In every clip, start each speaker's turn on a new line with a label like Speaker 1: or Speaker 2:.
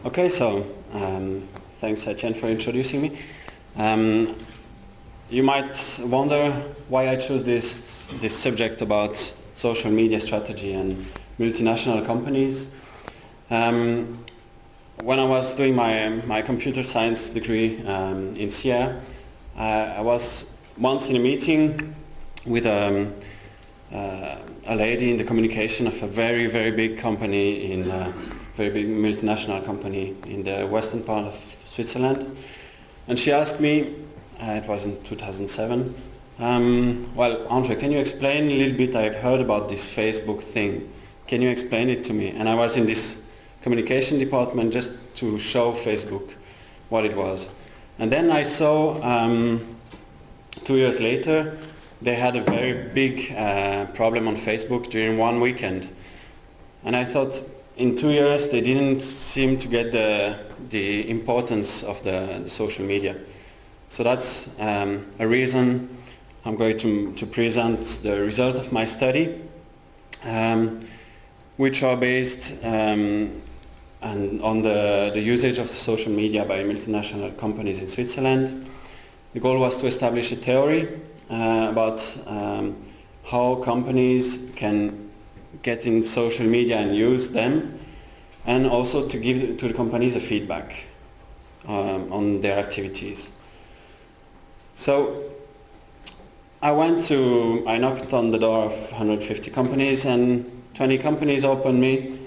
Speaker 1: Okay, so thanks Etienne for introducing me. You might wonder why I chose this subject about social media strategy and multinational companies. When I was doing my computer science degree in Sierra, I was once in a meeting with a lady in the communication of a very, very big company, in a very big multinational company in the western part of Switzerland. And she asked me, it was in 2007, well, André, can you explain a little bit? I've heard about this Facebook thing. Can you explain it to me? And I was in this communication department just to show Facebook what it was. And then I saw 2 years later they had a very big problem on Facebook during one weekend. And I thought in 2 years they didn't seem to get the importance of the social media. So that's a reason I'm going to present the result of my study, which are based on the usage of social media by multinational companies in Switzerland. The goal was to establish a theory about how companies can get in social media and use them, and also to give to the companies a feedback on their activities. So I knocked on the door of 150 companies, and 20 companies opened me,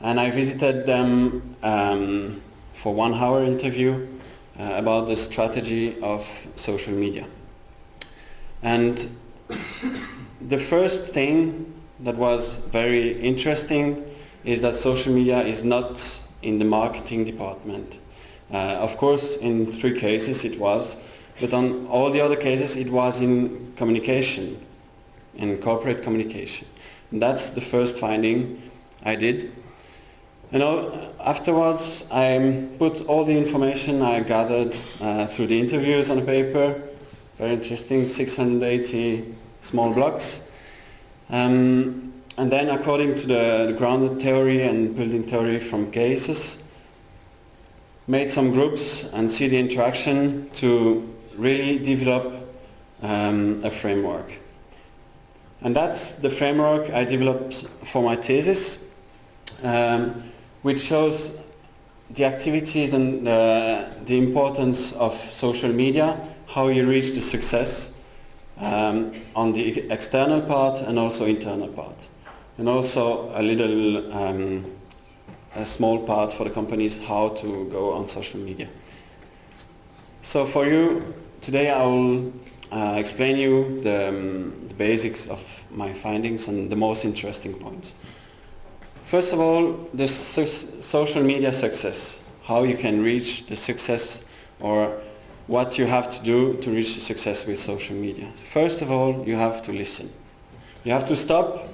Speaker 1: and I visited them for 1 hour interview about the strategy of social media. And the first thing that was very interesting is that social media is not in the marketing department. Of course, in 3 cases it was, but on all the other cases it was in communication, in corporate communication. And that's the first finding I did. And afterwards I put all the information I gathered through the interviews on a paper. Very interesting, 680 small blocks. And then according to the grounded theory and building theory from cases, made some groups and see the interaction to really develop a framework. And that's the framework I developed for my thesis, which shows the activities and the importance of social media, how you reach the success on the external part and also internal part. And also a small part for the companies, how to go on social media. So for you, today I will explain you the basics of my findings and the most interesting points. First of all, the social media success, how you can reach the success, or what you have to do to reach the success with social media. First of all, you have to listen. You have to stop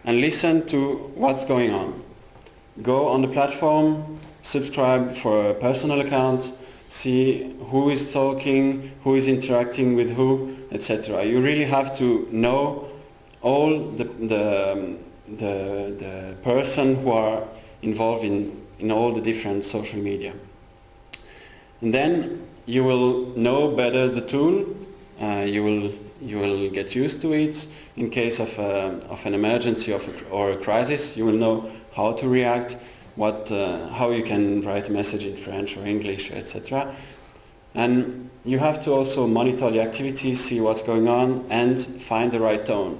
Speaker 1: and listen to what's going on. Go on the platform, subscribe for a personal account, see who is talking, who is interacting with who, etc. You really have to know all the person who are involved in all the different social media. And then you will know better the tool, you will get used to it. In case of an emergency or a crisis, you will know how to react, how you can write a message in French or English, etc. And you have to also monitor the activities, see what's going on, and find the right tone.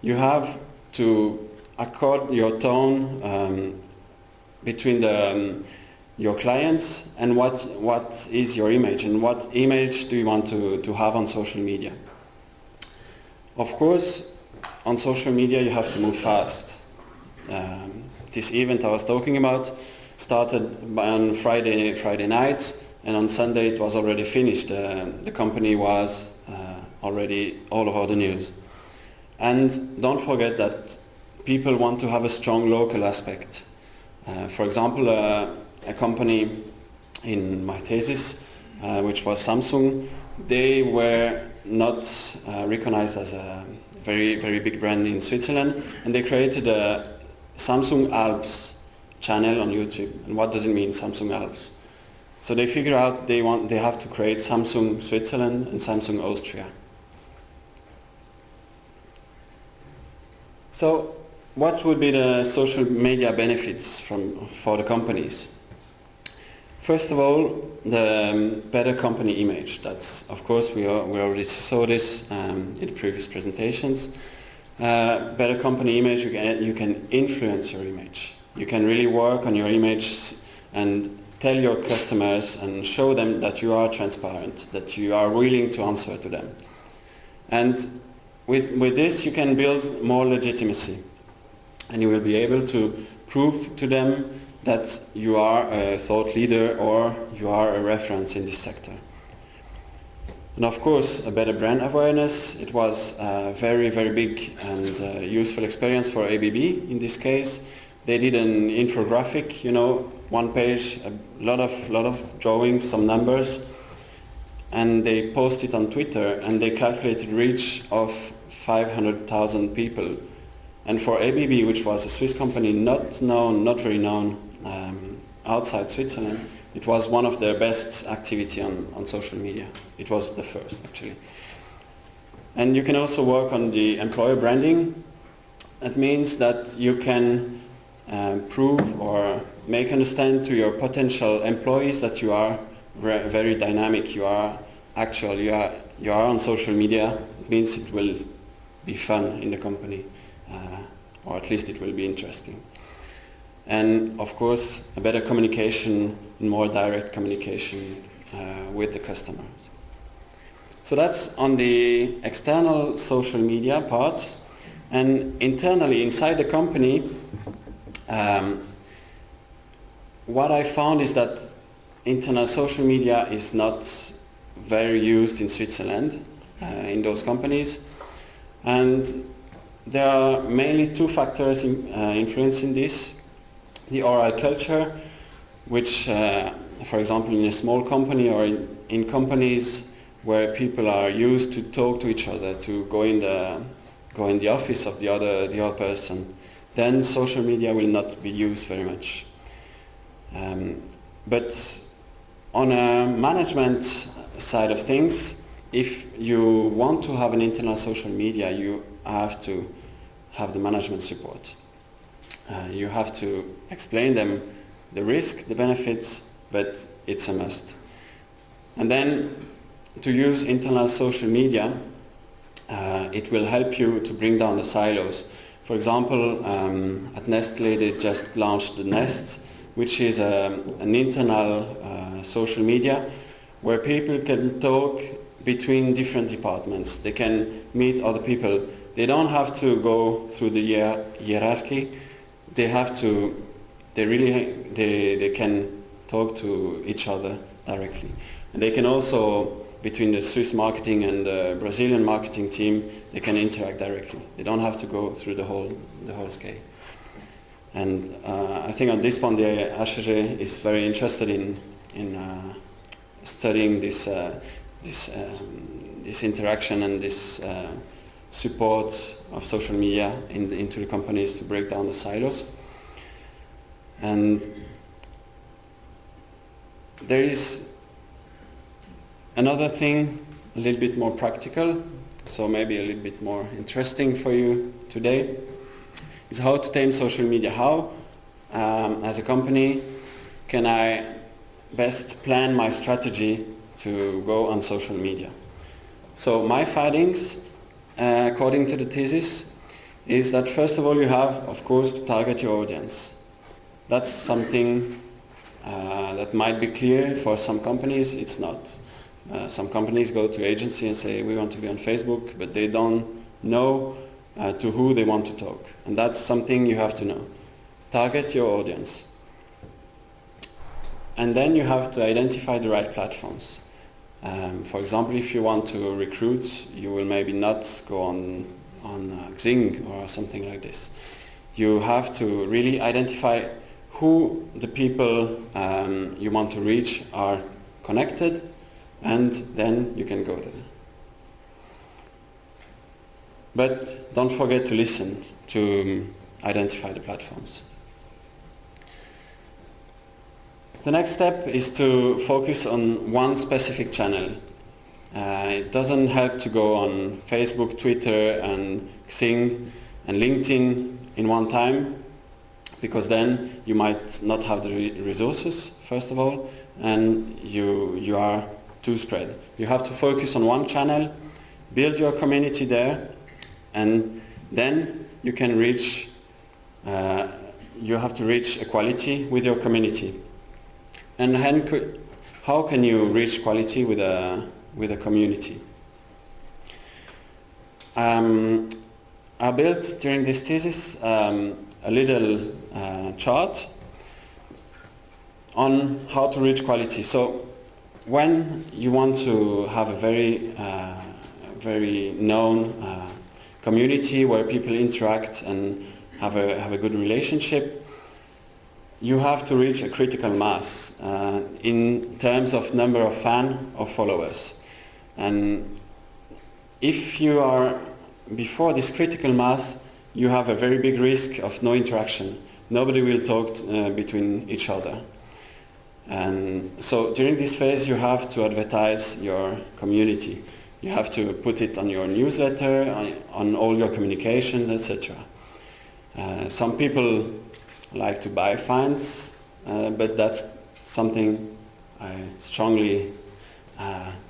Speaker 1: You have to accord your tone between your clients and what is your image, and what image do you want to have on social media. Of course, on social media you have to move fast. This event I was talking about started on Friday night, and on Sunday it was already finished. The company was already all over the news. And don't forget that people want to have a strong local aspect. For example, a company in my thesis, which was Samsung, they were not recognized as a very, very big brand in Switzerland, and they created a Samsung Alps channel on YouTube. And what does it mean, Samsung Alps? So they figure out they have to create Samsung Switzerland and Samsung Austria. So what would be the social media benefits for the companies? First of all, the better company image. That's, of course, we already saw this in previous presentations. Better company image, you can influence your image. You can really work on your image and tell your customers and show them that you are transparent, that you are willing to answer to them. And with this you can build more legitimacy, and you will be able to prove to them that you are a thought leader or you are a reference in this sector. And of course, a better brand awareness. It was a very, very big and useful experience for ABB in this case. They did an infographic, one page, a lot of drawings, some numbers, and they posted on Twitter, and they calculated reach of 500,000 people. And for ABB, which was a Swiss company, not very known outside Switzerland, it was one of their best activity on social media. It was the first, actually. And you can also work on the employer branding. That means that you can prove or make understand to your potential employees that you are very dynamic, you are actual, you are on social media. It means it will be fun in the company, or at least it will be interesting. And of course, a better communication, more direct communication with the customers. So that's on the external social media part. And internally, inside the company, what I found is that internal social media is not very used in Switzerland, in those companies. And there are mainly two factors influencing this. The oral culture, which, for example, in a small company or in companies where people are used to talk to each other, to go in the office of the other person, then social media will not be used very much. But on a management side of things, if you want to have an internal social media, you have to have the management support. You have to explain them the risk, the benefits, but it's a must. And then to use internal social media, it will help you to bring down the silos. For example, at Nestlé they just launched the Nest, which is an internal social media where people can talk between different departments. They can meet other people. They don't have to go through the hierarchy. They can talk to each other directly. And they can also, between the Swiss marketing and the Brazilian marketing team, they can interact directly. They don't have to go through the whole scale. And I think on this point the HG is very interested in studying this interaction and this support of social media into the companies to break down the silos. And there is another thing, a little bit more practical, so maybe a little bit more interesting for you today, is how to tame social media. How, as a company, can I best plan my strategy to go on social media? So my findings, according to the thesis, is that first of all you have, of course, to target your audience. That's something that might be clear for some companies. It's not. Some companies go to agency and say we want to be on Facebook, but they don't know to who they want to talk. And that's something you have to know. Target your audience. And then you have to identify the right platforms. For example, if you want to recruit, you will maybe not go on Xing or something like this. You have to really identify who the people you want to reach are connected, and then you can go there. But don't forget to listen to identify the platforms. The next step is to focus on one specific channel. It doesn't help to go on Facebook, Twitter and Xing and LinkedIn in one time, because then you might not have the resources, first of all, and you are too spread. You have to focus on one channel, build your community there, and then you can reach, you have to reach equality with your community. And how can you reach quality with a community? I built during this thesis a little chart on how to reach quality. So when you want to have a very known community where people interact and have a good relationship, you have to reach a critical mass in terms of number of fans or followers. And if you are before this critical mass, you have a very big risk of no interaction. Nobody will talk between each other. And so during this phase you have to advertise your community. You have to put it on your newsletter, on all your communications, etc. Some people like to buy fans, but that's something I strongly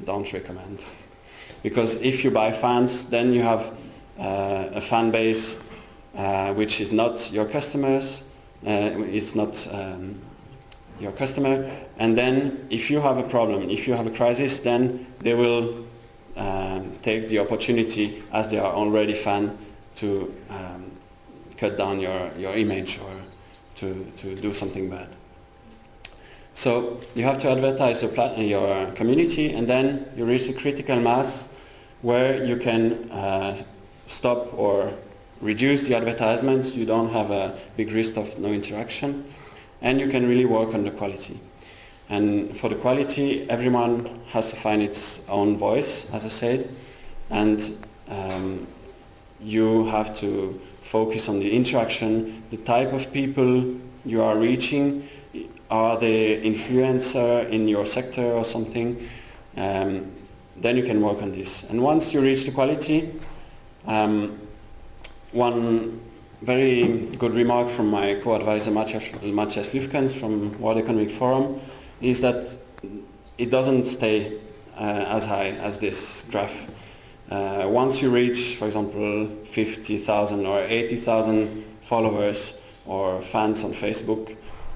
Speaker 1: don't recommend. Because if you buy fans, then you have a fan base which is not your customers, it's not your customer, and then if you have a problem, if you have a crisis, then they will take the opportunity, as they are already fan, to cut down your image or to do something bad. So you have to advertise your community, and then you reach the critical mass where you can stop or reduce the advertisements. You don't have a big risk of no interaction, and you can really work on the quality. And for the quality, everyone has to find its own voice, as I said, and you have to focus on the interaction, the type of people you are reaching. Are they influencer in your sector or something? Then you can work on this. And once you reach the quality, one very good remark from my co-advisor Matthias Lüfkens from World Economic Forum is that it doesn't stay as high as this graph. Once you reach, for example, 50,000 or 80,000 followers or fans on Facebook,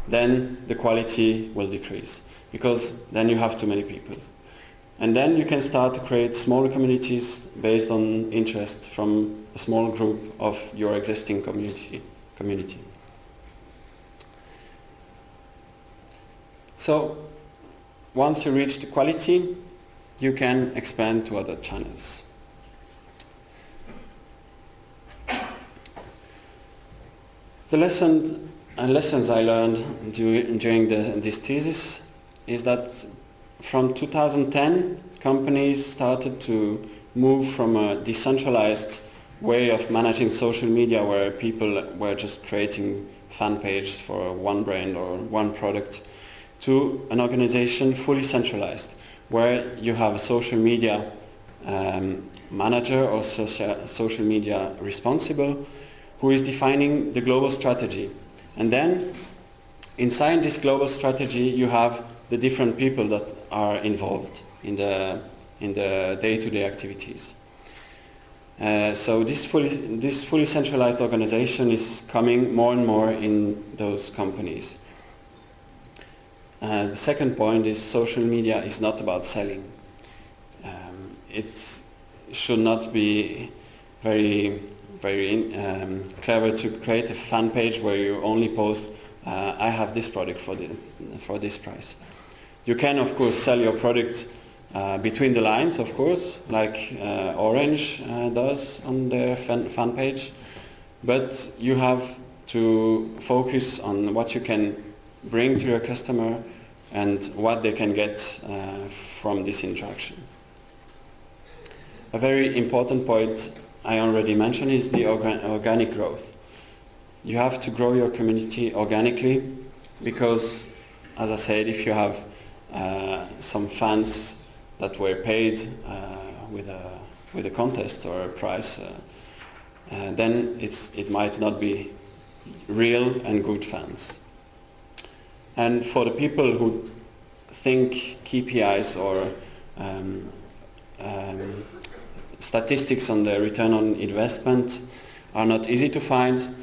Speaker 1: then the quality will decrease, because then you have too many people. And then you can start to create smaller communities based on interest from a small group of your existing community. So once you reach the quality, you can expand to other channels. The lessons I learned during this thesis is that from 2010, companies started to move from a decentralized way of managing social media, where people were just creating fan pages for one brand or one product, to an organization fully centralized, where you have a social media manager or social media responsible, who is defining the global strategy. And then inside this global strategy you have the different people that are involved in the day-to-day activities. So this fully centralized organization is coming more and more in those companies. The second point is social media is not about selling. It should not be very clever to create a fan page where you only post I have this product for this price. You can of course sell your product between the lines, of course, like Orange does on their fan page, but you have to focus on what you can bring to your customer and what they can get from this interaction. A very important point I already mentioned is the organic growth. You have to grow your community organically, because as I said, if you have some fans that were paid with a contest or a prize, then it might not be real and good fans. And for the people who think KPIs or statistics on the return on investment are not easy to find,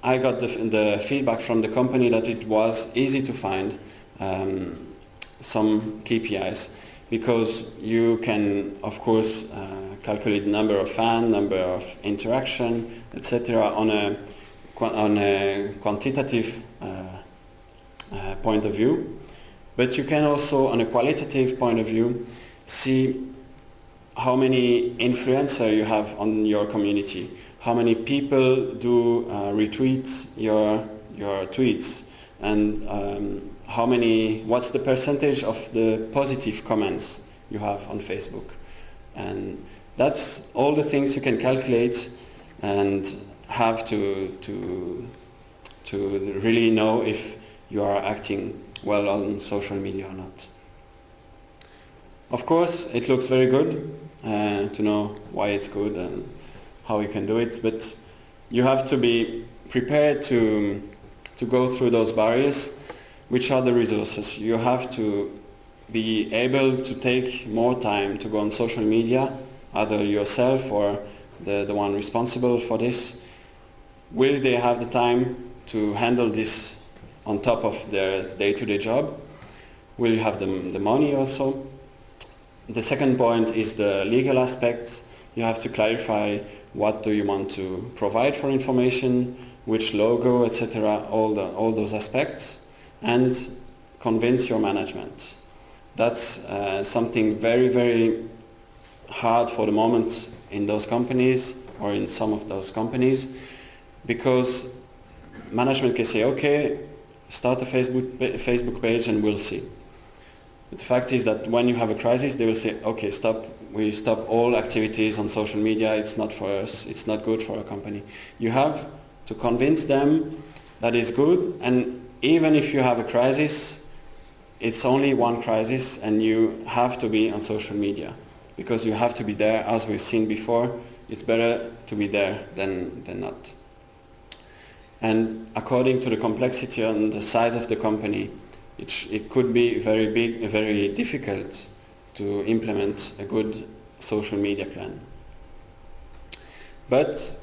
Speaker 1: I got the feedback from the company that it was easy to find some KPIs, because you can, of course, calculate the number of fans, number of interaction, etc. on a quantitative point of view. But you can also, on a qualitative point of view, see how many influencers you have on your community, how many people do retweet your tweets, and what's the percentage of the positive comments you have on Facebook. And that's all the things you can calculate and have to really know if you are acting well on social media or not. Of course, it looks very good to know why it's good and how you can do it, but you have to be prepared to go through those barriers. Which are the resources? You have to be able to take more time to go on social media, either yourself or the one responsible for this. Will they have the time to handle this on top of their day-to-day job? Will you have the money also? The second point is the legal aspects. You have to clarify what do you want to provide for information, which logo, etc., all those aspects, and convince your management. That's something very, very hard for the moment in those companies, or in some of those companies, because management can say, okay, start a Facebook page and we'll see. But the fact is that when you have a crisis, they will say, okay, we stop all activities on social media, it's not for us, it's not good for our company. You have to convince them that it's good, and even if you have a crisis, it's only one crisis, and you have to be on social media, because you have to be there. As we've seen before, it's better to be there than not. And according to the complexity and the size of the company, it could be very big, very difficult to implement a good social media plan. But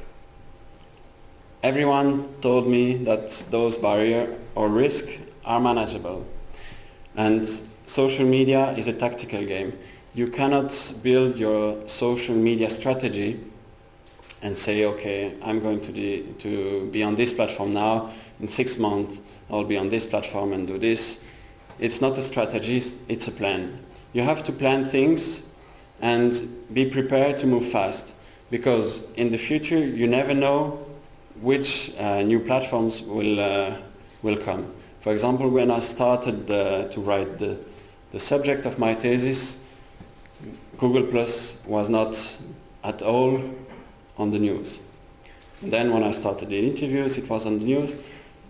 Speaker 1: everyone told me that those barriers or risks are manageable. And social media is a tactical game. You cannot build your social media strategy and say, okay, I'm going to be on this platform now. In 6 months, I'll be on this platform and do this. It's not a strategy, it's a plan. You have to plan things and be prepared to move fast, because in the future, you never know which new platforms will come. For example, when I started to write the subject of my thesis, Google Plus was not at all on the news. And then when I started the interviews, it was on the news.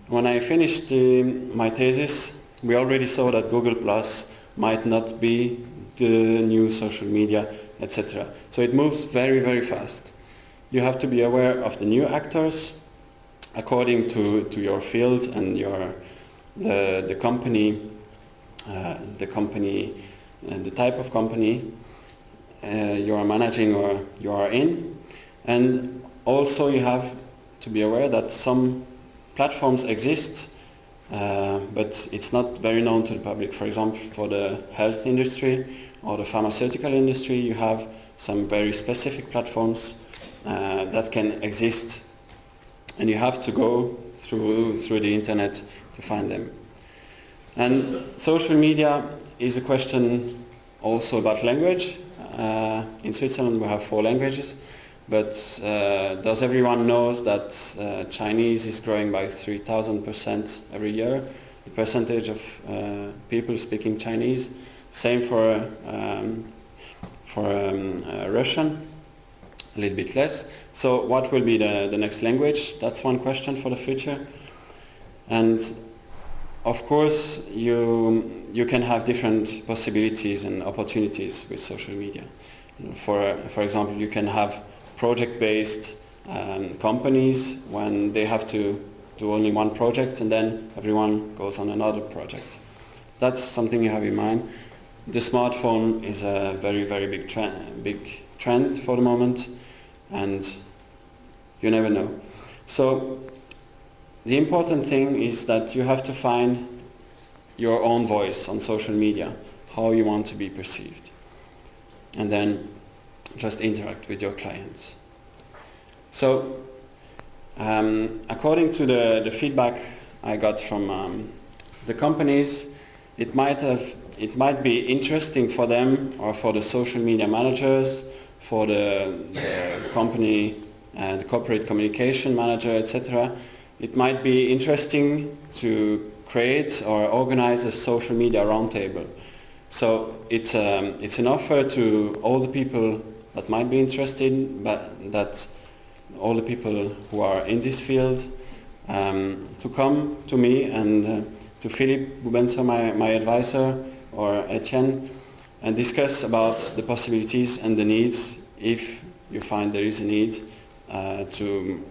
Speaker 1: When I finished my thesis, we already saw that Google Plus might not be the new social media, etc. So it moves very, very fast. You have to be aware of the new actors according to your field and the company, and the type of company you are managing or you are in. And also you have to be aware that some platforms exist, but it's not very known to the public. For example, for the health industry or the pharmaceutical industry, you have some very specific platforms that can exist, and you have to go through the internet to find them. And social media is a question also about language. In Switzerland we have 4 languages, but does everyone knows that Chinese is growing by 3,000% every year, the percentage of people speaking Chinese. Same for Russian, a little bit less. So what will be the next language? That's one question for the future. And of course, you can have different possibilities and opportunities with social media. For example, you can have project-based companies when they have to do only one project and then everyone goes on another project. That's something you have in mind. The smartphone is a very, very big trend for the moment, and you never know. So the important thing is that you have to find your own voice on social media, how you want to be perceived, and then just interact with your clients. So according to the feedback I got from the companies, it might be interesting for them or for the social media managers, for the company, the corporate communication manager, etc. It might be interesting to create or organize a social media roundtable. So it's an offer to all the people that might be interested, but that all the people who are in this field, to come to me and to Philippe Boubensa, my advisor, or Etienne, and discuss about the possibilities and the needs, if you find there is a need, to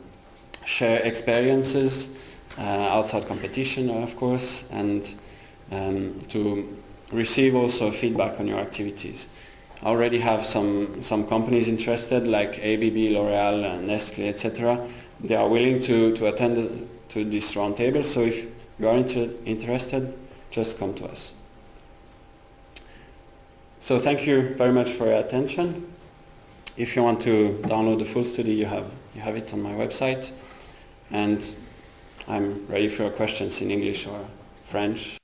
Speaker 1: share experiences outside competition, of course, and to receive also feedback on your activities. I already have some companies interested, like ABB, L'Oreal, Nestle, etc. They are willing to attend to this roundtable, so if you are interested, just come to us. So thank you very much for your attention. If you want to download the full study, you have it on my website, and I'm ready for your questions in English or French.